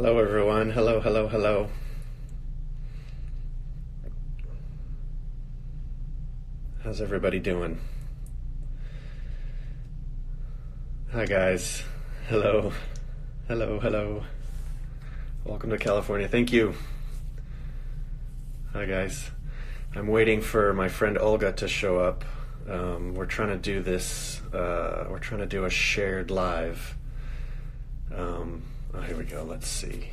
Hello everyone. Hello, hello, hello. How's everybody doing? Hi guys. Hello. Hello, hello. Welcome to California. Thank you. Hi guys. I'm waiting for my friend Olga to show up. We're trying to do this, we're trying to do a shared live. Oh, here we go. Let's see.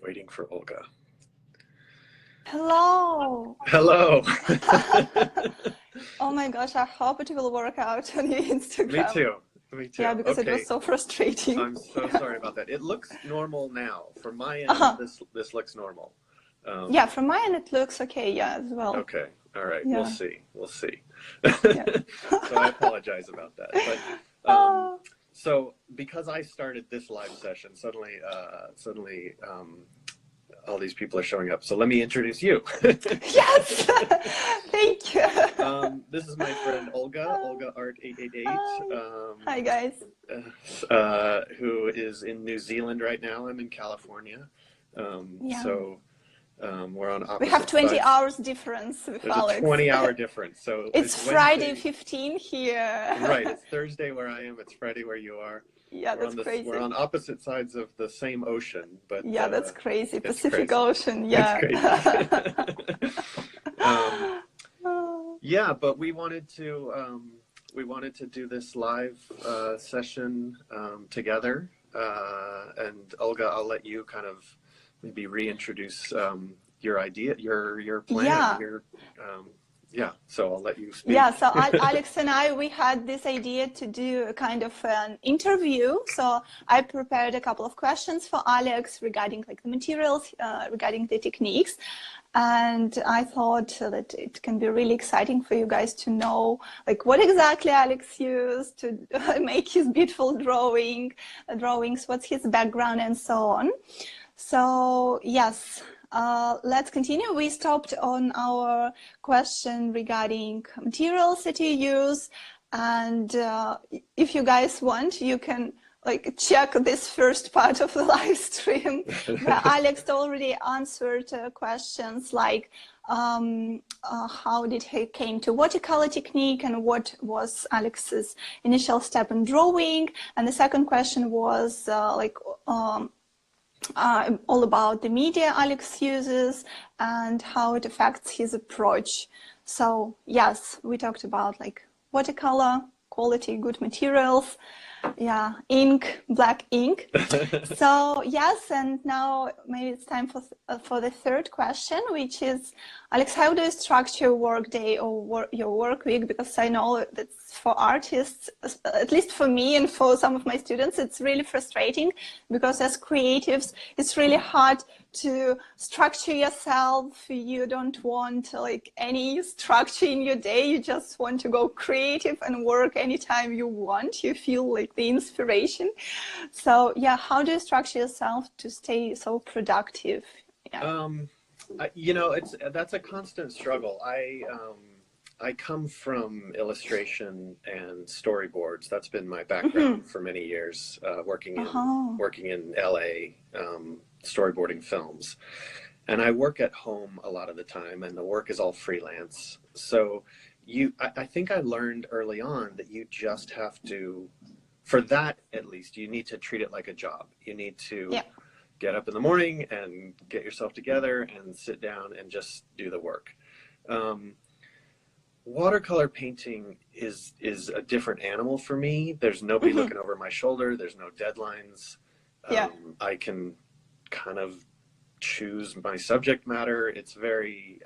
Waiting for Olga. Hello. Hello. Oh my gosh, I hope it will work out on your Instagram. Me too. Me too. Yeah, because it was so frustrating. I'm so sorry about that. It looks normal now. From my end, this looks normal. Yeah, from my end it looks okay, yeah, as well. Okay. All right. Yeah. We'll see. We'll see. Yeah. So I apologize about that. But so because I started this live session, suddenly all these people are showing up. So let me introduce you. Yes. Thank you. This is my friend Olga Art 888. Hi guys. Who is in New Zealand right now. I'm in California. Yeah. So we're on opposite We have 20 sides. hours difference with There's Alex. a 20-hour difference. So it's Friday 15 here. Right. It's Thursday where I am. It's Friday where you are. Yeah, that's crazy. We're on opposite sides of the same ocean, but yeah, that's crazy. Pacific crazy. Ocean. Yeah. It's crazy. Yeah, but we wanted to do this live session together. And Olga, I'll let you kind of maybe reintroduce your idea, your plan. Yeah. So I'll let you speak. Yeah, so Alex and I, we had this idea to do a kind of an interview. So I prepared a couple of questions for Alex regarding like the materials, regarding the techniques. And I thought that it can be really exciting for you guys to know like what exactly Alex used to make his beautiful drawings, what's his background and so on. So yes. Let's continue. We stopped on our question regarding materials that you use, and if you guys want, you can like check this first part of the live stream where Alex already answered questions like how did he came to watercolor technique and what was Alex's initial step in drawing, and the second question was all about the media Alex uses and how it affects his approach. So yes, we talked about like watercolor, quality, good materials, yeah, ink, black ink. So yes, and now maybe it's time for the third question, which is, Alex, how do you structure your work day or your work week? Because I know that for artists, at least for me and for some of my students, it's really frustrating because as creatives, it's really hard to structure yourself. You don't want like any structure in your day. You just want to go creative and work anytime you want. You feel like the inspiration. So yeah, how do you structure yourself to stay so productive? Yeah. You know, that's a constant struggle. I come from illustration and storyboards. That's been my background for many years, working in LA, storyboarding films. And I work at home a lot of the time, and the work is all freelance. So I think I learned early on that you just have to, for that at least, you need to treat it like a job. You need to get up in the morning and get yourself together and sit down and just do the work. Watercolor painting is a different animal for me. There's nobody looking over my shoulder. There's no deadlines. I can kind of choose my subject matter. It's very,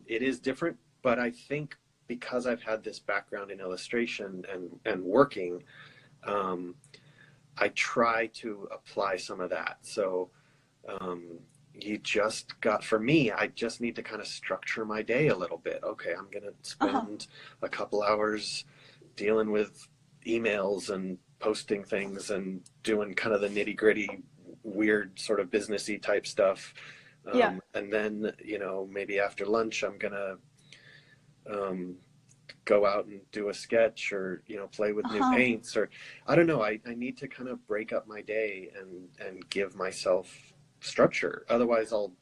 it is different, but I think because I've had this background in illustration and working, I try to apply some of that. So for me, I just need to kind of structure my day a little bit. Okay, I'm going to spend a couple hours dealing with emails and posting things and doing kind of the nitty gritty, weird sort of businessy type stuff. And then, you know, maybe after lunch, I'm going to go out and do a sketch, or play with new paints, or I don't know. I need to kind of break up my day and give myself structure. Otherwise I'll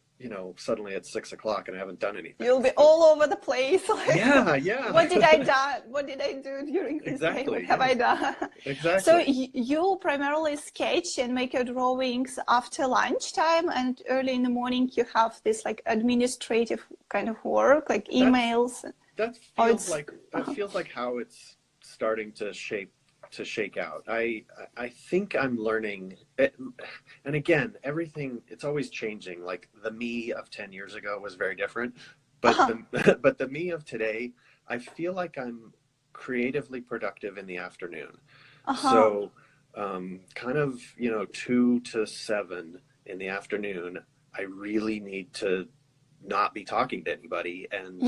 suddenly it's 6 o'clock and I haven't done anything. You'll be all over the place. Like, yeah. What did I do during this day? What have I done? Exactly. So you primarily sketch and make your drawings after lunchtime, and early in the morning you have this like administrative kind of work, like emails. That feels like how it's starting to shake out. I think I'm learning it, and again, everything, it's always changing. Like the me of 10 years ago was very different, but but the me of today, I feel like I'm creatively productive in the afternoon. So kind of 2 to 7 in the afternoon, I really need to not be talking to anybody, and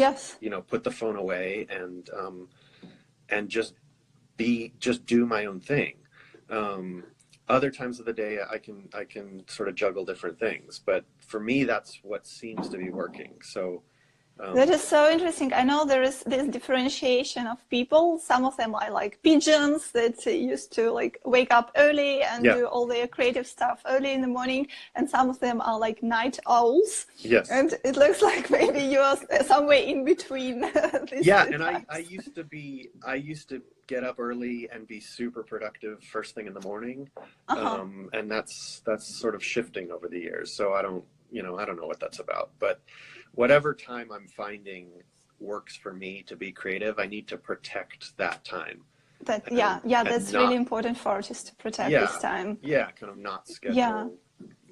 put the phone away, and just do my own thing. Other times of the day I can sort of juggle different things, but for me that's what seems to be working. So that is so interesting. I know there is this differentiation of people. Some of them are like pigeons that used to like wake up early and do all their creative stuff early in the morning, and some of them are like night owls. Yes. And it looks like maybe you're somewhere in between. And I used to get up early and be super productive first thing in the morning. And that's sort of shifting over the years. So I don't know what that's about, but whatever time I'm finding works for me to be creative, I need to protect that time. That's really important for artists to protect this time. Yeah, kind of not schedule.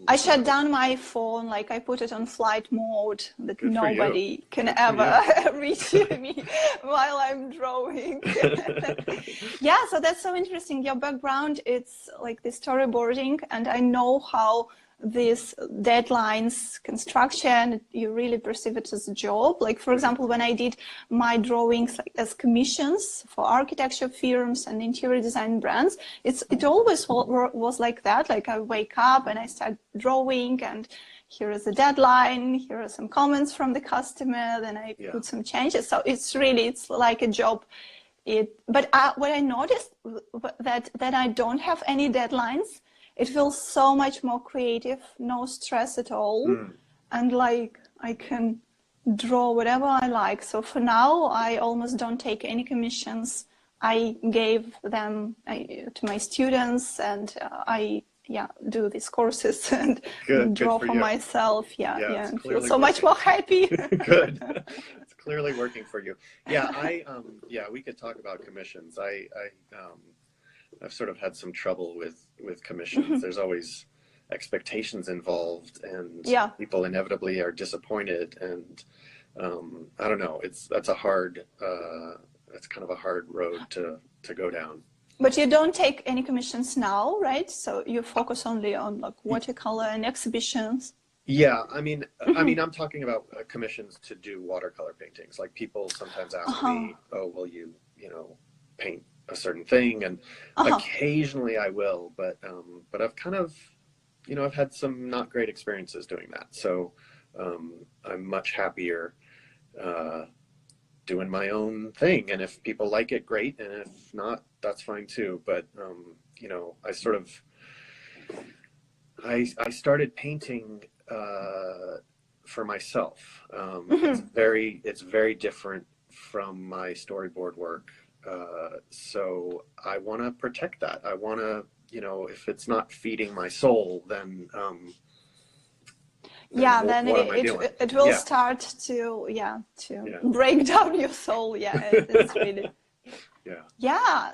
I shut down my phone, like I put it on flight mode, that nobody can ever reach me while I'm drawing. So that's so interesting. Your background, it's like the storyboarding, and I know how these deadlines, construction, you really perceive it as a job. Like, for example, when I did my drawings like as commissions for architecture firms and interior design brands, it always was like that. Like I wake up and I start drawing, and here is a deadline, here are some comments from the customer, then I put some changes. So it's like a job. But what I noticed that I don't have any deadlines. It feels so much more creative, no stress at all. And like I can draw whatever I like. So for now, I almost don't take any commissions. I gave them to my students, and I do these courses and draw for myself. And feel so much more happy. Good. It's clearly working for you. We could talk about commissions. I've sort of had some trouble with commissions. There's always expectations involved, and people inevitably are disappointed. And I don't know. That's kind of a hard road to go down. But you don't take any commissions now, right? So you focus only on like watercolor and exhibitions. Yeah, I mean, I'm talking about commissions to do watercolor paintings. Like people sometimes ask me, "Oh, will you paint a certain thing?" And occasionally I will, but I've kind of, I've had some not great experiences doing that. So I'm much happier doing my own thing. And if people like it, great. And if not, that's fine too. But, I sort of, I started painting for myself. It's very different from my storyboard work. So I want to protect that. I want to, if it's not feeding my soul, then it will start to break down your soul. It's really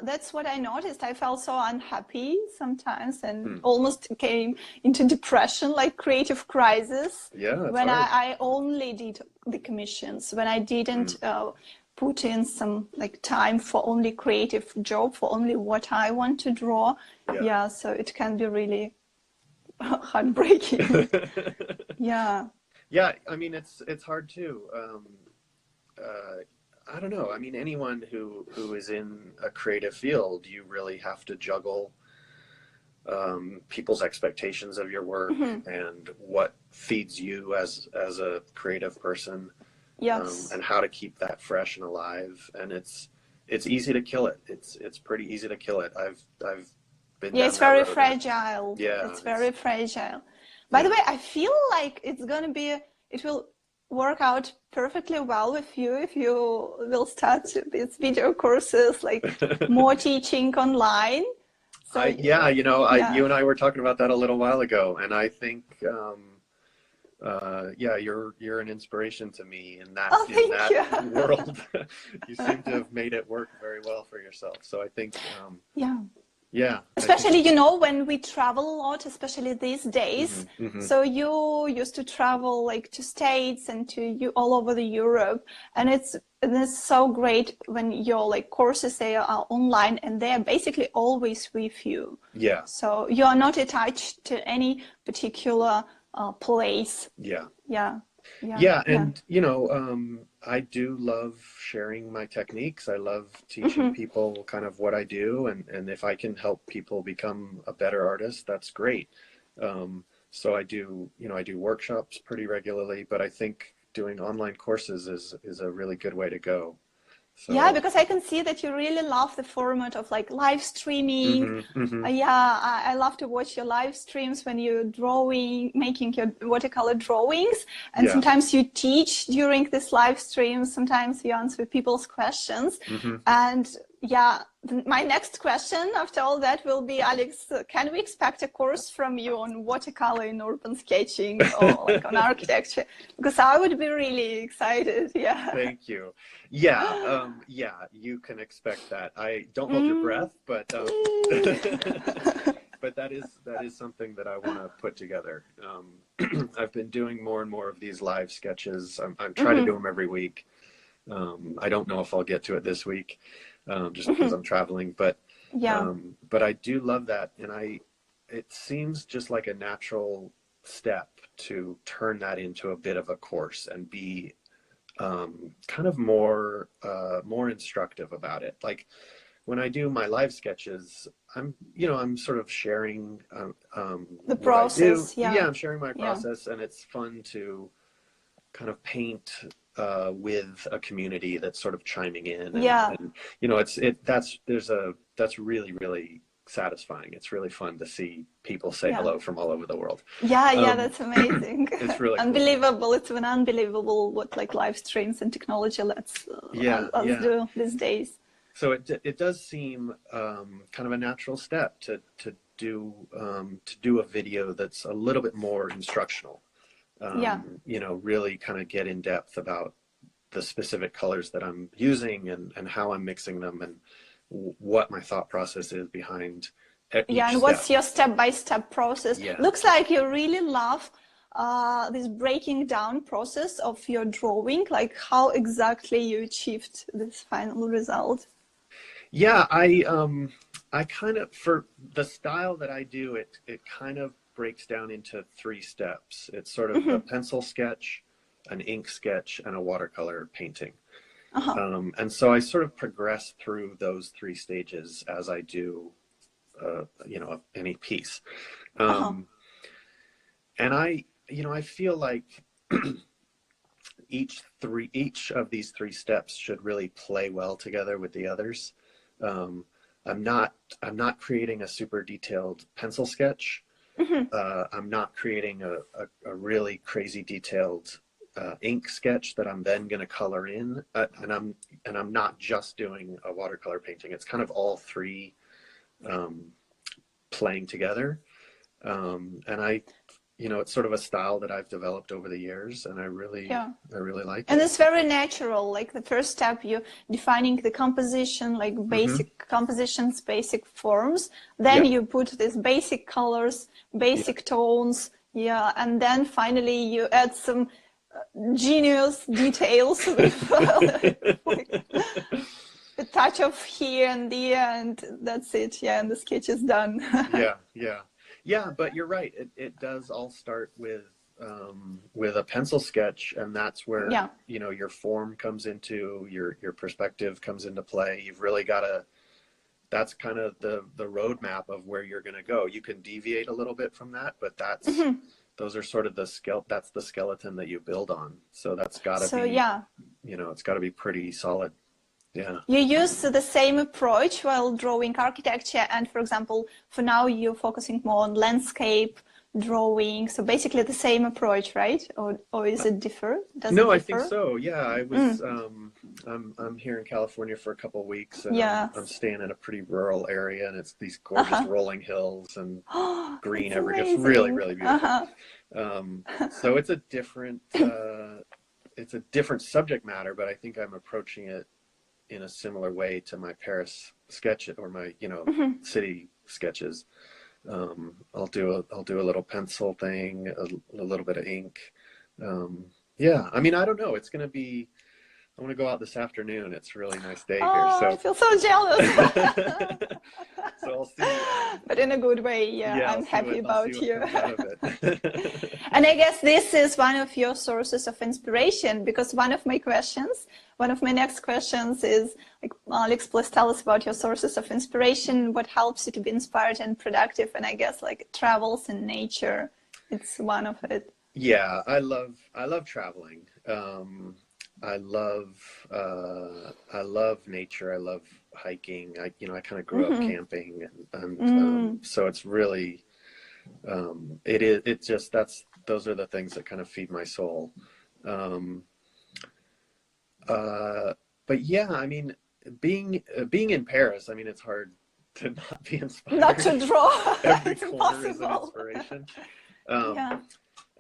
that's what I noticed. I felt so unhappy sometimes, and almost came into depression, like creative crisis, when I only did the commissions, when I didn't put in some like time for only creative job, for only what I want to draw. So it can be really heartbreaking. I mean, it's hard too. I don't know. I mean, anyone who is in a creative field, you really have to juggle people's expectations of your work and what feeds you as a creative person. Yes. and how to keep that fresh and alive. And it's easy to kill it. It's pretty easy to kill it. I've been Yeah, down it's that very road. fragile. Yeah, It's very fragile. By the way, I feel like it will work out perfectly well with you if you will start these video courses, like more teaching online. So you and I were talking about that a little while ago, and I think you're an inspiration to me in that world. You seem to have made it work very well for yourself. So I think especially when we travel a lot, especially these days. So you used to travel like to States and all over the Europe, and it's so great when your like courses, they are online and they are basically always with you. Yeah. So you are not attached to any particular place. And I do love sharing my techniques. I love teaching people kind of what I do, and if I can help people become a better artist, that's great. So I do workshops pretty regularly, but I think doing online courses is a really good way to go. So, yeah, because I can see that you really love the format of like live streaming. I love to watch your live streams when you're making your watercolor drawings. And sometimes you teach during this live streams. Sometimes you answer people's questions. And my next question after all that will be, Alex, can we expect a course from you on watercolor in urban sketching or like on architecture? Because I would be really excited. Yeah. Thank you. Yeah, you can expect that. I don't hold your breath, but but that is something that I want to put together. I've been doing more and more of these live sketches. I'm trying to do them every week. I don't know if I'll get to it this week, just because I'm traveling, but I do love that, and it seems just like a natural step to turn that into a bit of a course and be kind of more instructive about it. Like when I do my live sketches, I'm sort of sharing the process. I'm sharing my process, and it's fun to kind of paint with a community that's sort of chiming in. And that's really, really satisfying. It's really fun to see people say hello from all over the world. That's amazing. It's really unbelievable. Cool. It's unbelievable what like live streams and technology lets us do these days. So it does seem kind of a natural step to do a video that's a little bit more instructional. Really kind of get in depth about the specific colors that I'm using and how I'm mixing them and what my thought process is behind each step. What's your step-by-step process? Looks like you really love this breaking down process of your drawing, like how exactly you achieved this final result. I kind of, for the style that I do, it kind of breaks down into 3 steps. It's sort of a pencil sketch, an ink sketch, and a watercolor painting. And so I sort of progress through those 3 stages as I do, any piece. And I feel like each of these 3 steps should really play well together with the others. I'm not creating a super detailed pencil sketch. I'm not creating a really crazy detailed ink sketch that I'm then going to color in, and I'm not just doing a watercolor painting. It's kind of all 3 playing together, and it's sort of a style that I've developed over the years, and I really like it. And it's very natural. Like the first step, you defining the composition, like basic compositions, basic forms. Then you put these basic colors, basic tones, and then finally you add some genius details with a touch of here and there, and that's it. And the sketch is done. Yeah, but you're right. It does all start with a pencil sketch, and that's where your form comes into your perspective comes into play. You've really got to. That's kind of the roadmap of where you're going to go. You can deviate a little bit from that, but those are sort of that's the skeleton that you build on. So that's got to be, yeah, it's got to be pretty solid. Yeah. you use the same approach while drawing architecture, and for example, for now you're focusing more on landscape drawing. So basically the same approach, right? Or is it differ? Does No, it I differ? think so. Yeah, I was. I'm here in California for a couple of weeks, and I'm staying in a pretty rural area, and it's these gorgeous rolling hills and green everywhere. It's really, really beautiful. So it's a different subject matter, but I think I'm approaching it in a similar way to my Paris sketch or my city sketches. I'll do a little pencil thing, a little bit of ink. Yeah, I mean, I don't know. It's gonna be. I want to go out this afternoon. It's a really nice day here. So I feel so jealous. So I'll see. But in a good way. Yeah, I'm happy about you. It. And I guess this is one of your sources of inspiration, because one of my next questions is, like, Alex, please tell us about your sources of inspiration. What helps you to be inspired and productive? And I guess like travels and nature, it's one of it. Yeah, I love traveling. I love nature. I love hiking. I kind of grew up camping, and so it's really, those are the things that kind of feed my soul. But yeah, I mean, being in Paris, I mean, it's hard to not be inspired. Not to draw. Every corner is an inspiration. Yeah.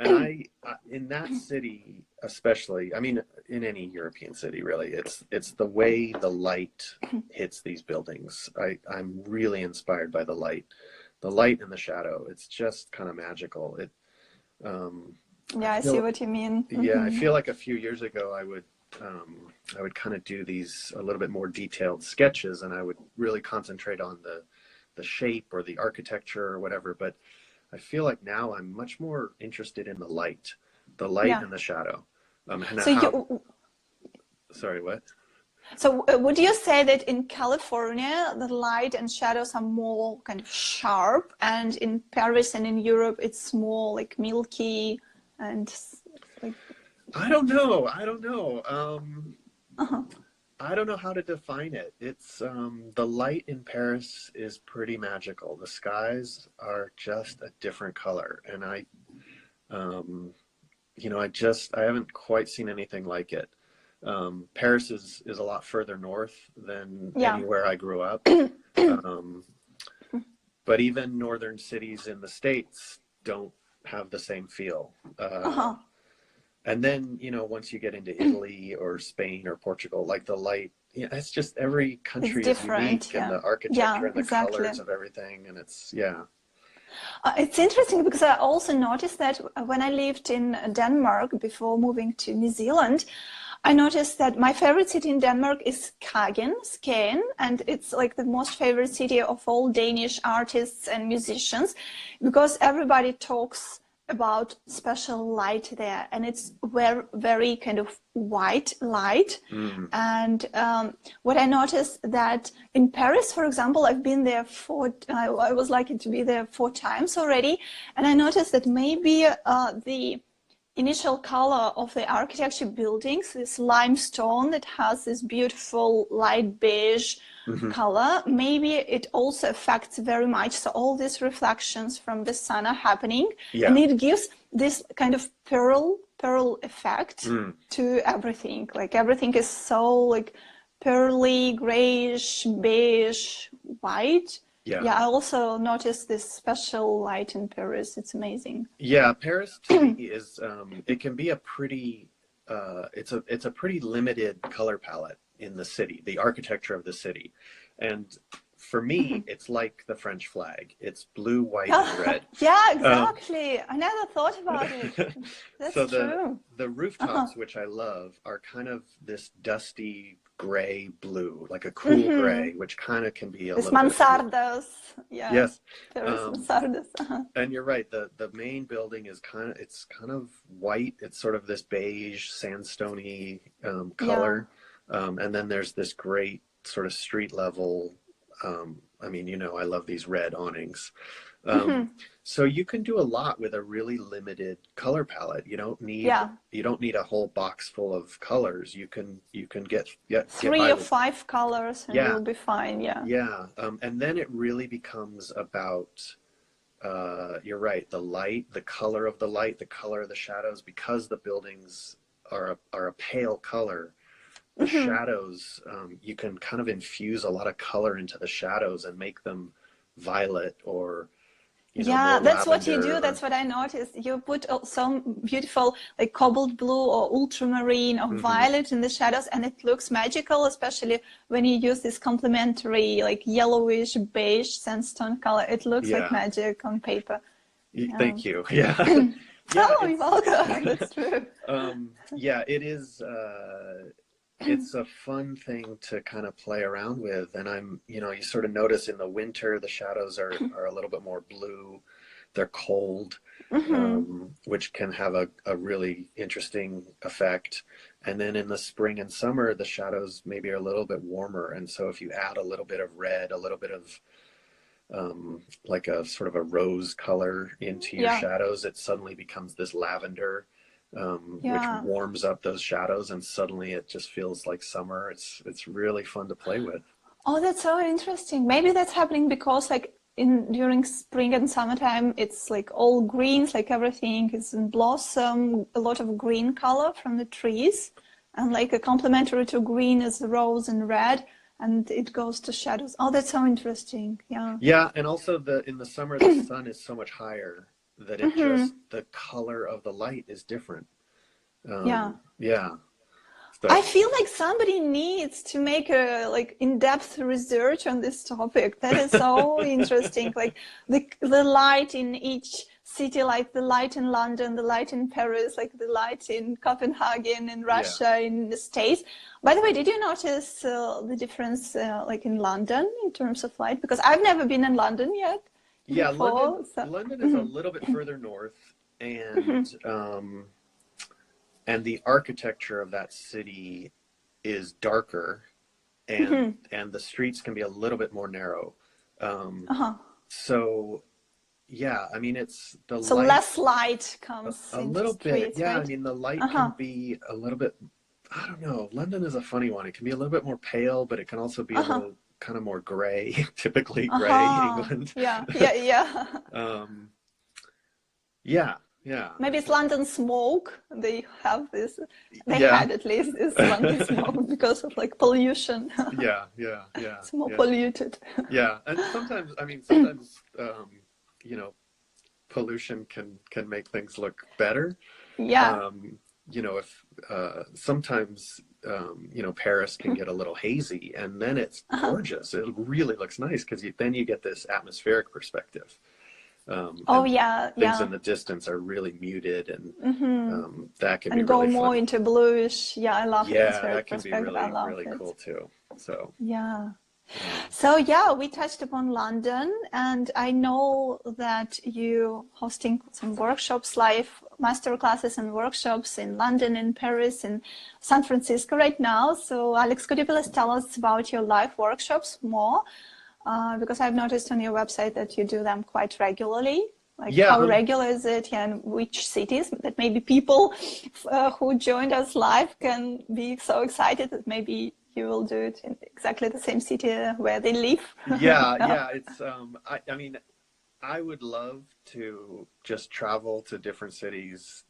And I in that city, especially, I mean, in any European city, really, it's the way the light hits these buildings. I'm really inspired by the light and the shadow. It's just kind of magical. I see what you mean. Yeah, I feel like a few years ago, I would kind of do these a little bit more detailed sketches, and I would really concentrate on the shape or the architecture or whatever. But I feel like now I'm much more interested in the light and the shadow. Sorry, what? So would you say that in California, the light and shadows are more kind of sharp, and in Paris and in Europe, it's more like milky and like... I don't know. I don't know how to define it. It's the light in Paris is pretty magical. The skies are just a different color, and I haven't quite seen anything like it. Paris is a lot further north than anywhere I grew up. But even northern cities in the States don't have the same feel. And then, once you get into Italy or Spain or Portugal, like the light, it's just every country is unique, and the architecture and the colors of everything. And it's interesting, because I also noticed that when I lived in Denmark before moving to New Zealand, I noticed that my favorite city in Denmark is Skagen, and it's like the most favorite city of all Danish artists and musicians, because everybody talks about special light there, and it's very kind of white light. And what I noticed that in Paris, for example, I've been there I was lucky to be there 4 times already, and I noticed that maybe the initial color of the architecture buildings, this limestone that has this beautiful light beige color, maybe it also affects very much. So all these reflections from the sun are happening, and it gives this kind of pearl effect to everything. Like everything is so like pearly, grayish, beige, white. I also noticed this special light in Paris. It's amazing. Yeah, Paris to me is it can be a pretty it's a pretty limited color palette in the city, the architecture of the city. And for me, it's like the French flag. It's blue, white, and red. Yeah, exactly. I never thought about it. That's so true. The rooftops, which I love, are kind of this dusty gray blue, like a cool gray, which kind of can be a little mansardos. Yeah. Yes. Mansardos. And you're right. The main building is kind of white. It's sort of this beige, sandstony color. And then there's this great sort of street level. I mean, I love these red awnings. So you can do a lot with a really limited color palette. You don't need a whole box full of colors. You can get 3 or 5 colors and yeah, you'll be fine. Yeah. yeah. And then it really becomes about you're right, the light, the color of the light, the color of the shadows, because the buildings are a pale color. The shadows, you can kind of infuse a lot of color into the shadows and make them violet or more that's what you do. lavender. That's what I noticed. You put some beautiful like cobalt blue or ultramarine or violet in the shadows, and it looks magical, especially when you use this complementary like yellowish beige sandstone color. It looks like magic on paper. Thank you. Yeah. You're welcome. That's true. Yeah, it is. It's a fun thing to kind of play around with, and you sort of notice in the winter the shadows are a little bit more blue. They're cold, which can have a really interesting effect. And then in the spring and summer, the shadows maybe are a little bit warmer, and so if you add a little bit of red, a little bit of like a sort of a rose color into your shadows, it suddenly becomes this lavender. Which warms up those shadows, and suddenly it just feels like summer. It's really fun to play with. Oh, that's so interesting. Maybe that's happening because like during spring and summertime, it's like all greens, like everything is in blossom, a lot of green color from the trees, and like a complementary to green is rose and red, and it goes to shadows. Oh, that's so interesting. Yeah, and also in the summer the sun is so much higher that it just, the color of the light is different. Yeah. So, I feel like somebody needs to make a like in-depth research on this topic. That is so interesting. Like the light in each city, like the light in London, the light in Paris, like the light in Copenhagen, in Russia, in the States. By the way, did you notice the difference like in London in terms of light? Because I've never been in London yet. Yeah, London is a little bit further north, and the architecture of that city is darker, and the streets can be a little bit more narrow. So yeah, I mean it's the so light, less light comes a into little the streets, bit. Yeah, right? I mean the light can be a little bit. I don't know. London is a funny one. It can be a little bit more pale, but it can also be a little kind of more gray, typically gray England. Yeah. Yeah. Maybe it's London smoke. They have this. They had at least this London smoke because of like pollution. Yeah. It's more polluted. Yeah, and sometimes pollution can make things look better. Yeah. If sometimes Paris can get a little hazy, and then it's gorgeous. It really looks nice because then you get this atmospheric perspective. Things in the distance are really muted, and that can be go really more fun. into bluish. Yeah, I love that can be really cool too. So So we touched upon London, and I know that you hosting some workshops, live master classes and workshops in London, in Paris, in San Francisco right now. So Alex, could you please tell us about your live workshops more? Because I've noticed on your website that you do them quite regularly. Like how regular is it, and which cities that maybe people who joined us live can be so excited that maybe you will do it in exactly the same city where they live. It's I mean I would love to just travel to different cities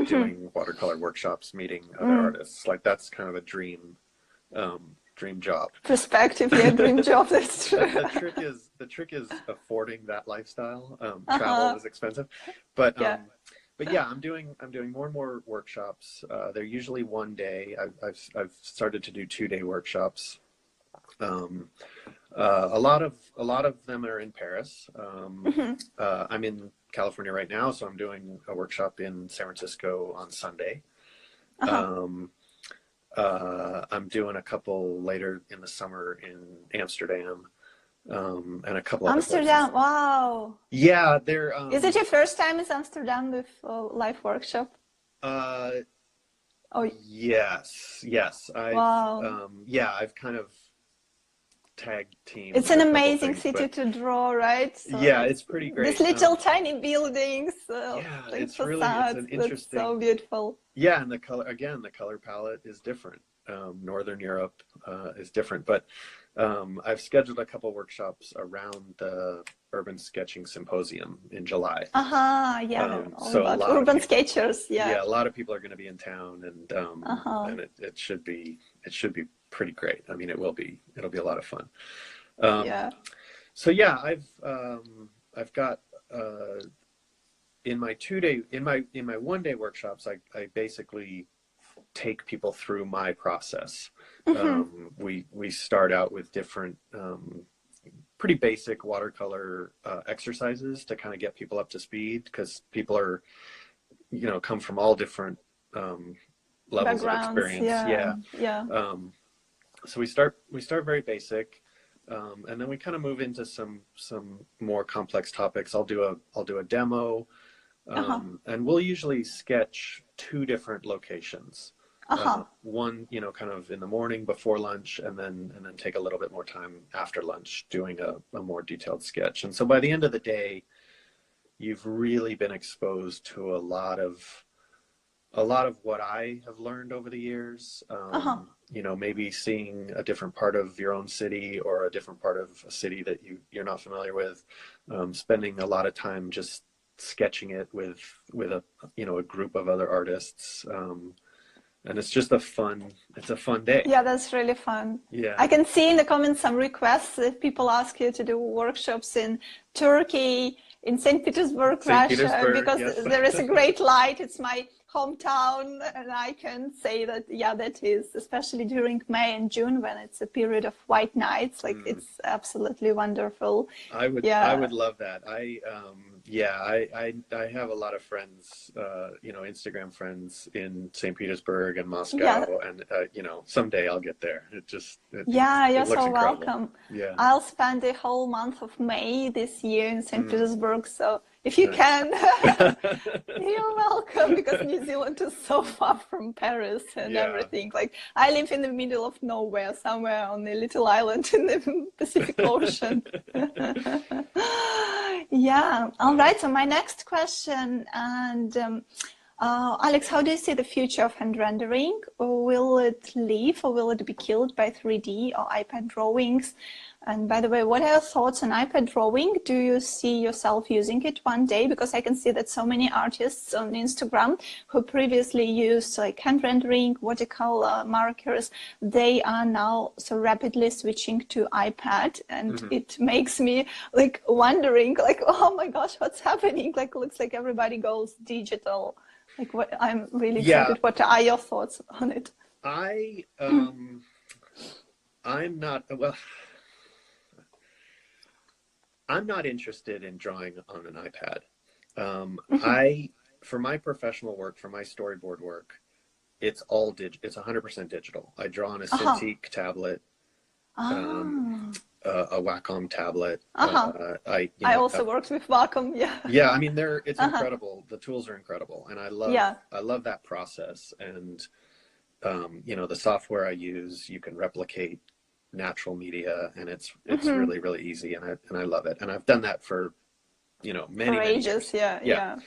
doing watercolor workshops, meeting other artists. Like that's kind of a dream job. Perspective, dream job. That's true. The trick is affording that lifestyle. Travel is expensive, but I'm doing more and more workshops. They're usually one day. I've started to do 2-day workshops. A lot of them are in Paris. I'm in California right now, so I'm doing a workshop in San Francisco on Sunday. I'm doing a couple later in the summer in Amsterdam, and a couple other Amsterdam, places. Wow. Yeah, they're. Is it your first time in Amsterdam with a live workshop? Yes. Wow. I've kind of tag team. It's an amazing city to draw, right? So yeah, it's pretty great. These little tiny buildings, yeah, like it's facades, really, it's an interesting. that's so beautiful. Yeah, and the color, again, the color palette is different. Northern Europe is different, but I've scheduled a couple workshops around the Urban Sketching Symposium in July. Yeah, all so about urban sketchers. Yeah, a lot of people are going to be in town, and it should be pretty great. I mean, it'll be a lot of fun. Yeah. So yeah, I've got in my 2-day, in my 1-day workshops, I basically take people through my process. We start out with different pretty basic watercolor exercises to kind of get people up to speed, because people are, come from all different levels of experience. So we start very basic, and then we kind of move into some more complex topics. I'll do a demo, and we'll usually sketch 2 different locations. One, kind of in the morning before lunch, and then take a little bit more time after lunch doing a more detailed sketch. And so by the end of the day, you've really been exposed to a lot of what I have learned over the years. Maybe seeing a different part of your own city, or a different part of a city that you're not familiar with, spending a lot of time just sketching it with a group of other artists. And it's just a fun day. Yeah, that's really fun. Yeah. I can see in the comments some requests if people ask you to do workshops in Turkey, in St. Petersburg, Russia, because there is a great light. It's my hometown, and I can say that, yeah, that is, especially during May and June, when it's a period of white nights, like it's absolutely wonderful. I would love that. I have a lot of friends, Instagram friends in St. Petersburg and Moscow, and someday I'll get there. You're so welcome. Yeah, I'll spend the whole month of May this year in St. Petersburg, so if you can, you're welcome, because New Zealand is so far from Paris and everything. Like, I live in the middle of nowhere, somewhere on a little island in the Pacific Ocean. Yeah. All right. So my next question, and Alex, how do you see the future of hand rendering? Or will it live, or will it be killed by 3D or iPad drawings? And by the way, what are your thoughts on iPad drawing? Do you see yourself using it one day? Because I can see that so many artists on Instagram who previously used like hand rendering, watercolor, markers, they are now so rapidly switching to iPad. And it makes me like wondering, like, oh my gosh, what's happening? Like, looks like everybody goes digital. Like, I'm really excited. What are your thoughts on it? I'm not interested in drawing on an iPad. For my professional work, for my storyboard work, it's all it's 100% digital. I draw on a Cintiq tablet, a Wacom tablet. I also worked with Wacom. Yeah, I mean, it's incredible. The tools are incredible, and I love that process. And the software I use, you can replicate natural media, and it's really, really easy, and I love it. And I've done that for many ages. Yeah.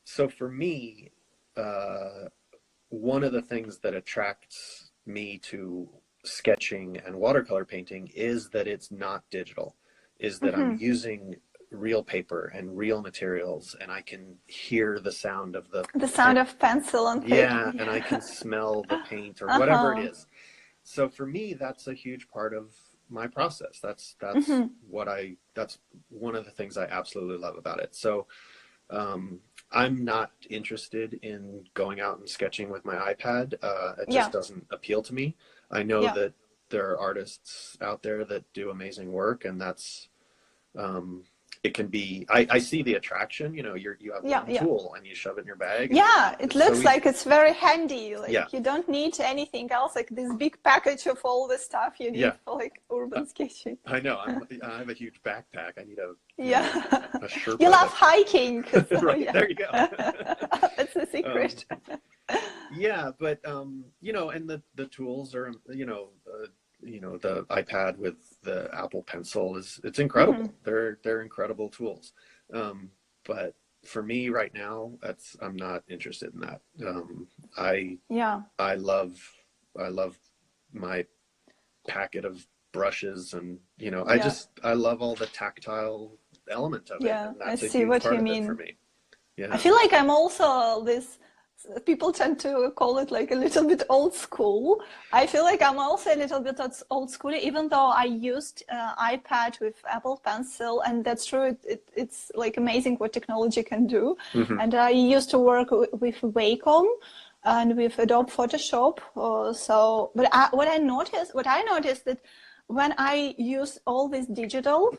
So for me, one of the things that attracts me to sketching and watercolor painting is that it's not digital, is that I'm using real paper and real materials, and I can hear the sound of of pencil on paper. And I can smell the paint or whatever it is. So for me, that's a huge part of my process. That's that's one of the things I absolutely love about it. So I'm not interested in going out and sketching with my iPad. It just doesn't appeal to me. I know that there are artists out there that do amazing work, and that's it can be, I see the attraction, you have one tool and you shove it in your bag. Yeah, it looks like it's very handy. Like you don't need anything else, like this big package of all the stuff you need for like urban sketching. I know, I have a huge backpack. I need a Sherpa. You love hiking. So, right, there you go. That's the secret. But and the tools are, the iPad with the Apple Pencil it's incredible. They're incredible tools. But for me right now, I'm not interested in that. I love my packet of brushes, and I love all the tactile element of it. And that's I see what you mean. For me. Yeah. I feel like I'm also this, people tend to call it like a little bit old school. I feel like I'm also a little bit old school, even though I used iPad with Apple Pencil, and that's true. It's like amazing what technology can do. And I used to work with Wacom and with Adobe Photoshop. But what I noticed that when I use all these digital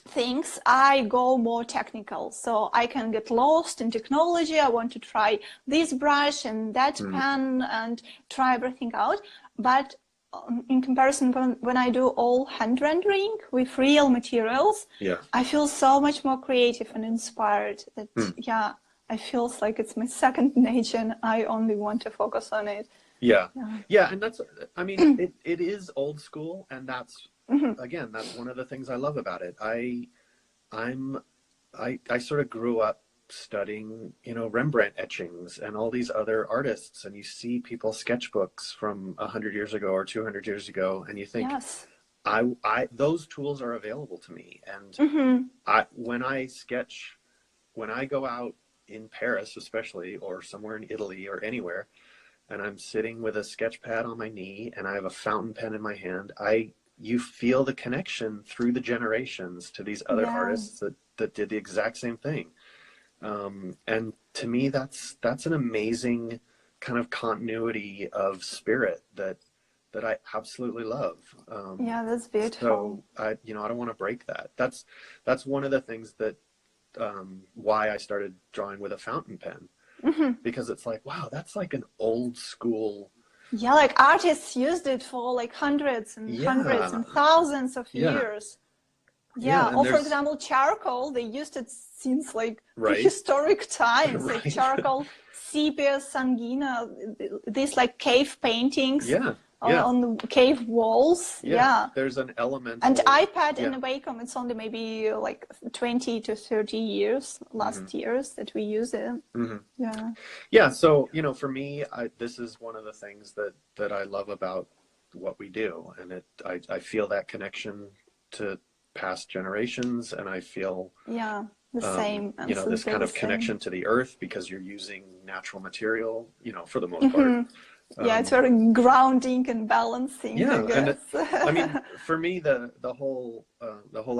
things, I go more technical, so I can get lost in technology. I want to try this brush and that pen and try everything out. But in comparison, when I do all hand rendering with real materials, I feel so much more creative and inspired. That I feel like it's my second nature, and I only want to focus on it. And that's, I mean, it is old school, and that's again, that's one of the things I love about it. I sort of grew up studying, Rembrandt etchings and all these other artists, and you see people's sketchbooks from 100 years ago or 200 years ago, and you think, those tools are available to me. And when I go out in Paris, especially, or somewhere in Italy or anywhere, and I'm sitting with a sketch pad on my knee and I have a fountain pen in my hand, you feel the connection through the generations to these other artists that did the exact same thing. And to me, that's an amazing kind of continuity of spirit that I absolutely love. That's beautiful. So I don't want to break that. That's one of the things that why I started drawing with a fountain pen, because it's like, wow, that's like an old school. Yeah, like artists used it for like hundreds and hundreds and thousands of years. Or for example, charcoal, they used it since like prehistoric times, like charcoal, sepia, sanguina, these like cave paintings on the cave walls. There's an element. And iPad in Wacom, it's only maybe like 20 to 30 years, last years that we use it. So, for me, this is one of the things that I love about what we do. And I feel that connection to past generations, and I feel the same. This kind of connection to the earth, because you're using natural material, for the most part. It's very grounding and balancing. I guess. And I mean, for me, the whole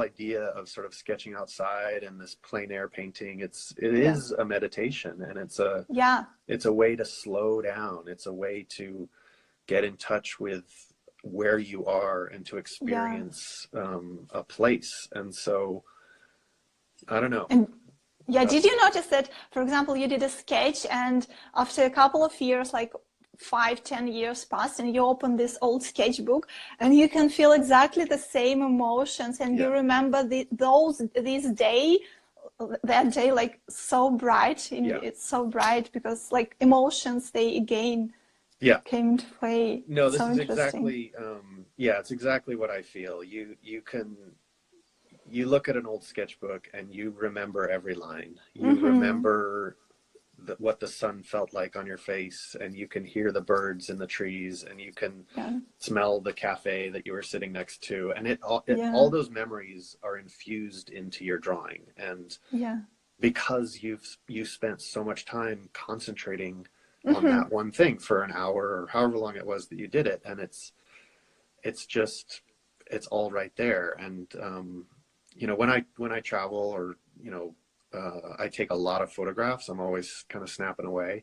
idea of sort of sketching outside and this plein air painting, it is a meditation, and it's a way to slow down. It's a way to get in touch with where you are and to experience a place. And so, I don't know. And did you notice that, for example, you did a sketch, and after a couple of years, like 5-10 years passed, and you open this old sketchbook and you can feel exactly the same emotions, and you remember that day like so bright. It's so bright because like emotions, they again came into play. No, this is exactly it's exactly what I feel. You look at an old sketchbook and you remember every line. You remember what the sun felt like on your face, and you can hear the birds in the trees, and you can smell the cafe that you were sitting next to, and all those memories are infused into your drawing. And because you spent so much time concentrating on that one thing for an hour or however long it was that you did it, and it's all right there. And when I travel, or I take a lot of photographs. I'm always kind of snapping away,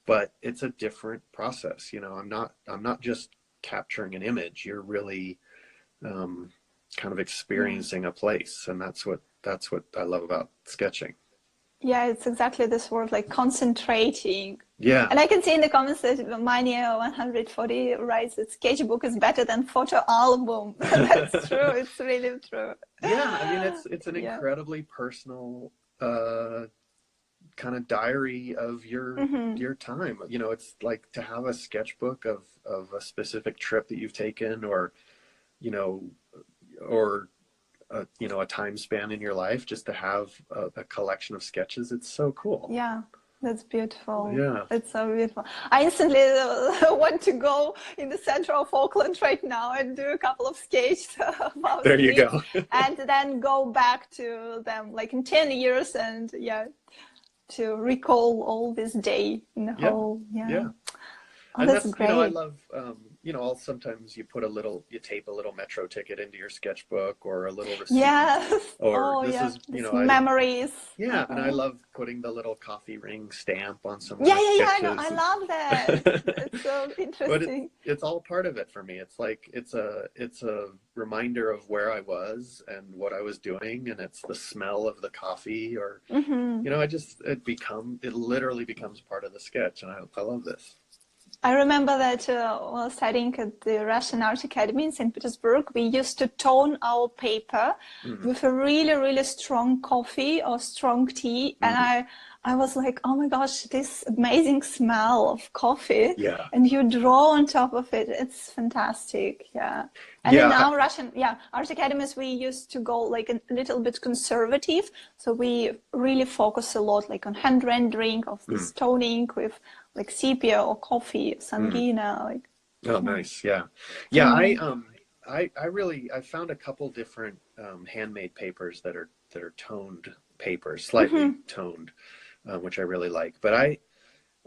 but it's a different process. I'm not just capturing an image. You're really kind of experiencing a place, and that's what I love about sketching. Yeah, it's exactly this word, like concentrating. Yeah. And I can see in the comments that Mania140 writes that sketchbook is better than photo album. That's true. It's really true. Yeah, I mean, it's an incredibly personal kind of diary of your time. You know, it's like to have a sketchbook of a specific trip that you've taken, or, you know, or you know, a time span in your life, just to have a collection of sketches. It's so cool. Yeah, that's beautiful. Yeah. It's so beautiful. I instantly want to go in the center of Auckland right now and do a couple of sketches of our There you streets, go. and then go back to them like in 10 years, and yeah, to recall all this day in the whole, Yeah. Oh, And that's great. you know, I love, you know, sometimes you tape a little metro ticket into your sketchbook, or a little receipt. Yes. Or this is, you know, memories. yeah, and I love putting the little coffee ring stamp on some of Yeah, my yeah, sketches. I know. I love that. It's so interesting. But it's all part of it for me. It's like, it's a reminder of where I was and what I was doing, and it's the smell of the coffee, or, you know, it literally becomes part of the sketch, and I love this. I remember that while studying at the Russian Art Academy in St. Petersburg, we used to tone our paper with a really, really strong coffee or strong tea. And I was like, oh my gosh, this amazing smell of coffee. Yeah. And you draw on top of it. It's fantastic. Yeah. And in our Russian art academies, we used to go like a little bit conservative. So we really focus a lot like on hand rendering of this toning with like sepia or coffee, sangina. Like, oh, nice. Yeah. Yeah. I found a couple different handmade papers that are toned papers, slightly toned, which I really like. But I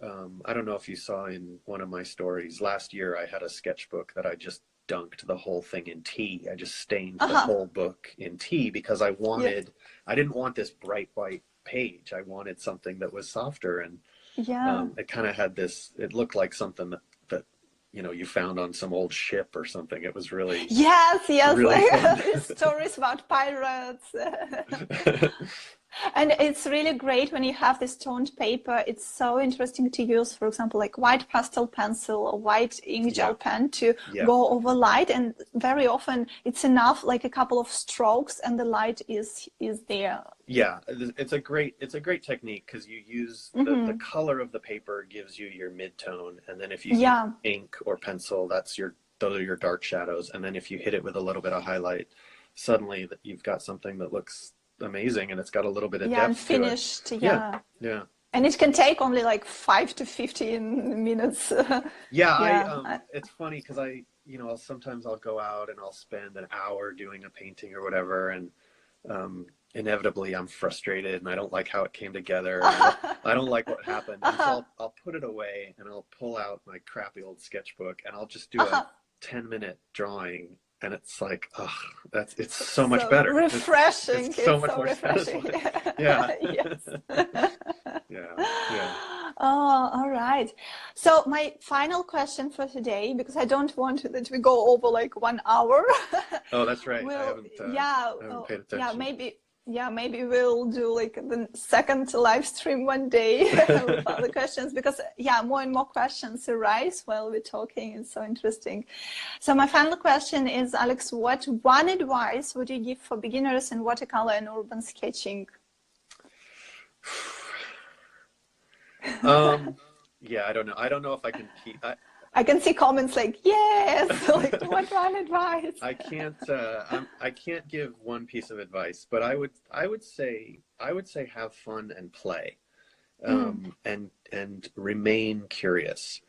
don't know if you saw in one of my stories last year, I had a sketchbook that I just dunked the whole thing in tea. I just stained the whole book in tea, because I didn't want this bright white page. I wanted something that was softer, and it kind of had this, it looked like something that you know, you found on some old ship or something. It was really really like stories about pirates. And it's really great when you have this toned paper. It's so interesting to use, for example, like white pastel pencil or white ink gel pen to go over light. And very often it's enough, like a couple of strokes, and the light is there. Yeah, it's a great technique, because you use the color of the paper gives you your mid-tone, and then if you use ink or pencil, those are your dark shadows, and then if you hit it with a little bit of highlight, suddenly you've got something that looks amazing, and it's got a little bit of depth and finished to it. Yeah. And it can take only like 5 to 15 minutes. It's funny, because you know, sometimes I'll go out and I'll spend an hour doing a painting or whatever, and inevitably I'm frustrated, and I don't like how it came together. I don't like what happened. And so I'll put it away, and I'll pull out my crappy old sketchbook, and I'll just do a 10-minute drawing. And it's like, it's so much better. Refreshing. It's so much more refreshing. Yeah. Yes. Yeah. Oh, all right. So my final question for today, because I don't want that we go over like 1 hour. Oh, that's right. I haven't paid attention. Maybe we'll do like the second live stream one day with all the questions, because more and more questions arise while we're talking. It's so interesting. So my final question is, Alex, what one advice would you give for beginners in watercolor and urban sketching? I don't know. I don't know if I can keep. I can see comments like, yes, like what one advice? I can't give one piece of advice, but I would say have fun and play, and remain curious.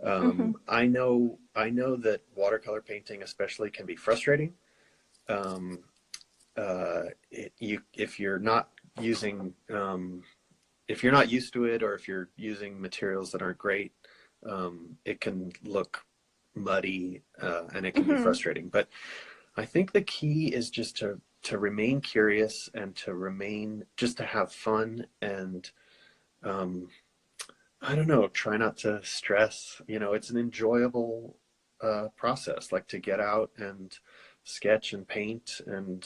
I know that watercolor painting especially can be frustrating. If you're not using, if you're not used to it, or if you're using materials that aren't great, it can look muddy, and it can be frustrating. But I think the key is just to remain curious, and to have fun, and I don't know, try not to stress. You know, it's an enjoyable process, like to get out and sketch and paint, and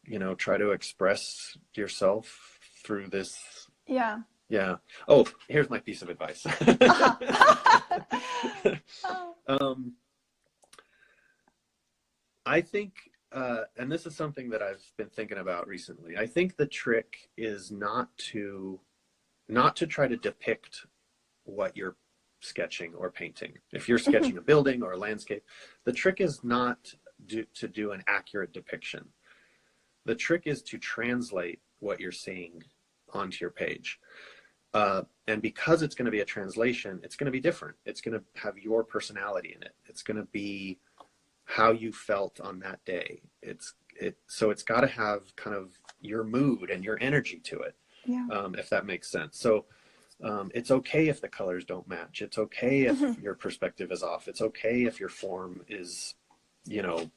you know, try to express yourself through this. Yeah. Oh, here's my piece of advice. I think, and this is something that I've been thinking about recently, I think the trick is not to not to try to depict what you're sketching or painting. If you're sketching a building or a landscape, the trick is not to do an accurate depiction. The trick is to translate what you're seeing onto your page. And because it's going to be a translation, it's going to be different. It's going to have your personality in it. It's going to be how you felt on that day. So it's got to have kind of your mood and your energy to it, if that makes sense. So it's okay if the colors don't match. It's okay if your perspective is off. It's okay if your form is, you know,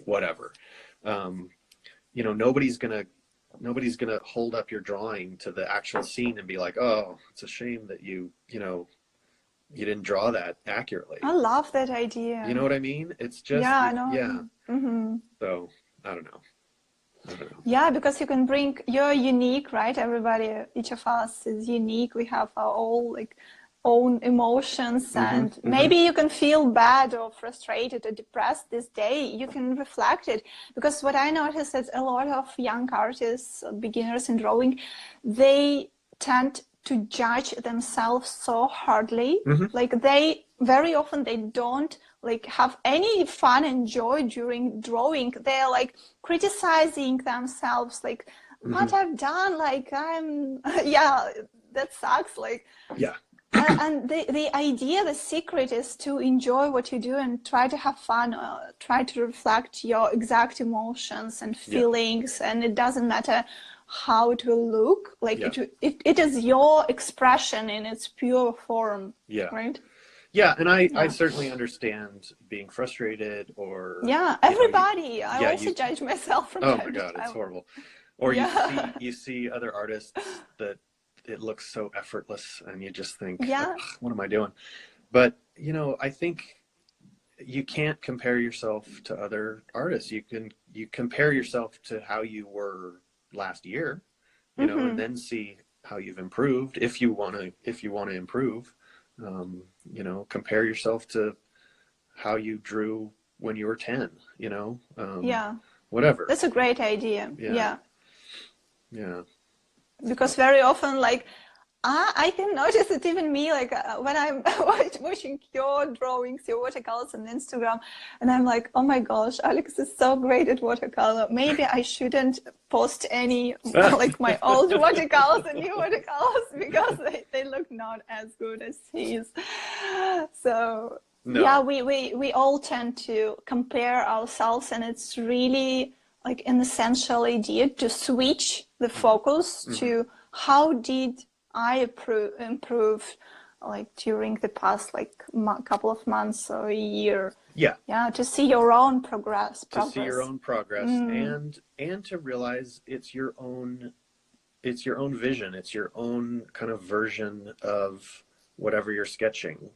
whatever. You know, nobody's gonna hold up your drawing to the actual scene and be like, oh, it's a shame that you didn't draw that accurately. I love that idea. You know what I mean? It's just, I know. Yeah. So I don't know. Yeah, because you can bring, you're unique, right? Everybody, each of us is unique. We have our own emotions, and maybe you can feel bad or frustrated or depressed this day. You can reflect it, because what I noticed is a lot of young artists, beginners in drawing, they tend to judge themselves so hardly. Like they very often they don't like have any fun and joy during drawing. They're like criticizing themselves, like what I've done, like I'm that sucks, like and the idea, the secret is to enjoy what you do and try to have fun, try to reflect your exact emotions and feelings, and it doesn't matter how it will look, like it is your expression in its pure form, right? Yeah, and I certainly understand being frustrated, or everybody. I also judge myself from time my God, to time. it's horrible. Or you see other artists that it looks so effortless, and you just think, what am I doing? But you know, I think you can't compare yourself to other artists. You compare yourself to how you were last year, you know, and then see how you've improved if you want to improve. You know, compare yourself to how you drew when you were 10, you know, whatever. That's a great idea. Yeah. Because very often, like, I can notice it, even me, like when I'm watching your drawings, your watercolors on Instagram, and I'm like, oh my gosh, Alex is so great at watercolor. Maybe I shouldn't post any like my old watercolors and new watercolors, because they look not as good as his. So we all tend to compare ourselves, and it's really like an essential idea to switch the focus to how did I improve like during the past like couple of months or a year. To see your own progress. To see your own progress, and to realize it's your own vision, it's your own kind of version of whatever you're sketching.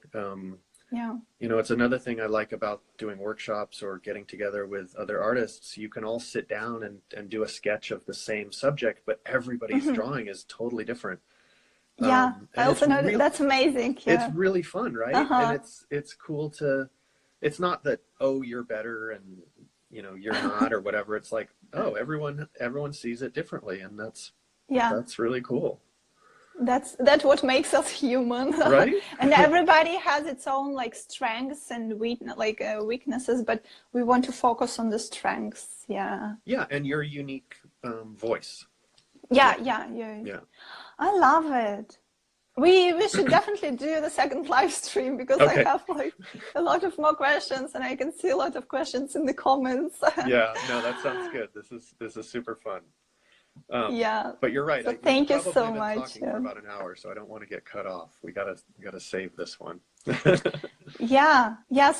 You know, it's another thing I like about doing workshops or getting together with other artists. You can all sit down and do a sketch of the same subject, but everybody's drawing is totally different. I also know that's amazing. It's really fun, right? And it's cool to, it's not that, oh, you're better and you know you're not or whatever. It's like, oh, everyone sees it differently, and that's really cool. That's what makes us human, right? And everybody has its own like strengths and weaknesses, but we want to focus on the strengths. And your unique voice. Yeah. I love it. We should definitely do the second live stream, because I have like a lot of more questions, and I can see a lot of questions in the comments. No, that sounds good. This is super fun. But you're right. So thank you so much. Talking for about an hour, so I don't want to get cut off. We gotta save this one. So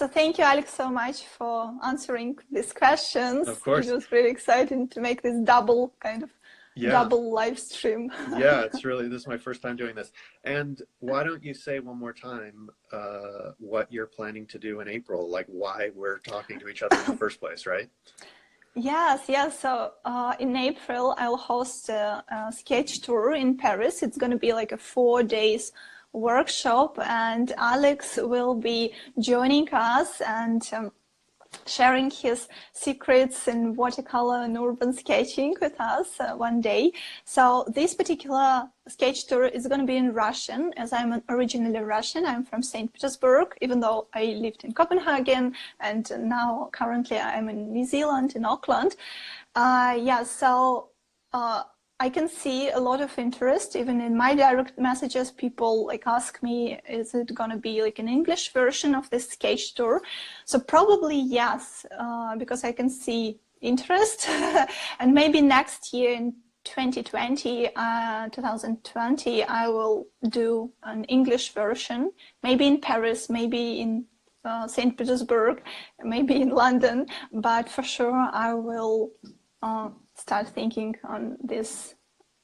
thank you, Alex, so much for answering these questions. Of course, it was really exciting to make this double live stream. This is my first time doing this. And why don't you say one more time what you're planning to do in April, like why we're talking to each other in the first place, right? Yes. So in April, I'll host a sketch tour in Paris. It's going to be like a 4 days workshop, and Alex will be joining us, and sharing his secrets in watercolor and urban sketching with us one day. So this particular sketch tour is going to be in Russian, as I'm originally Russian. I'm from St. Petersburg, even though I lived in Copenhagen, and now currently I'm in New Zealand, in Auckland. I can see a lot of interest, even in my direct messages. People like ask me, is it going to be like an English version of this sketch tour? So probably yes, because I can see interest. And maybe next year in 2020, I will do an English version, maybe in Paris, maybe in St. Petersburg, maybe in London, but for sure I will start thinking on this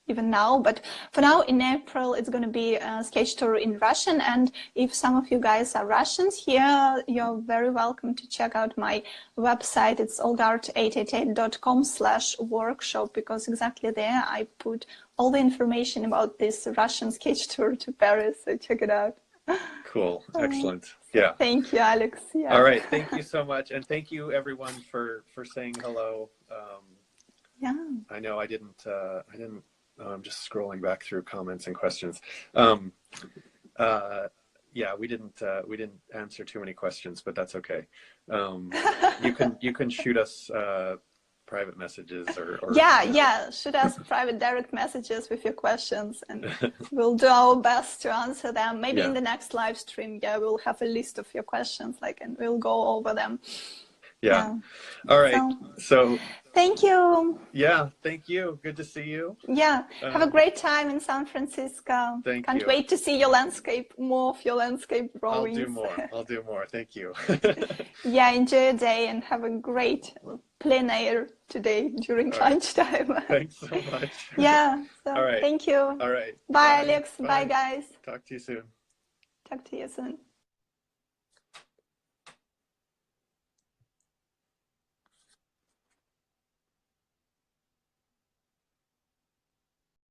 even now. But for now, in April, it's going to be a sketch tour in Russian. And if some of you guys are Russians here, you're very welcome to check out my website. It's olgart888.com/workshop, because exactly there I put all the information about this Russian sketch tour to Paris. So check it out. Cool. Excellent. Yeah. Thank you, Alex. Yeah. All right. Thank you so much. And thank you everyone for saying hello. Yeah. I know I didn't, I'm just scrolling back through comments and questions. Yeah, we didn't answer too many questions, but that's okay. You can shoot us private messages or shoot us private direct messages with your questions, and we'll do our best to answer them. Maybe in the next live stream, we'll have a list of your questions, and we'll go over them. Yeah. All right. So thank you. Yeah, thank you. Good to see you. Yeah. Have a great time in San Francisco. Can't wait to see your landscape, more of your landscape drawings. I'll do more. Thank you. Yeah, enjoy your day and have a great plein air today during lunchtime. Thanks so much. Yeah. So all right. Thank you. All right. Bye, Alex. Bye, guys. Talk to you soon. Talk to you soon.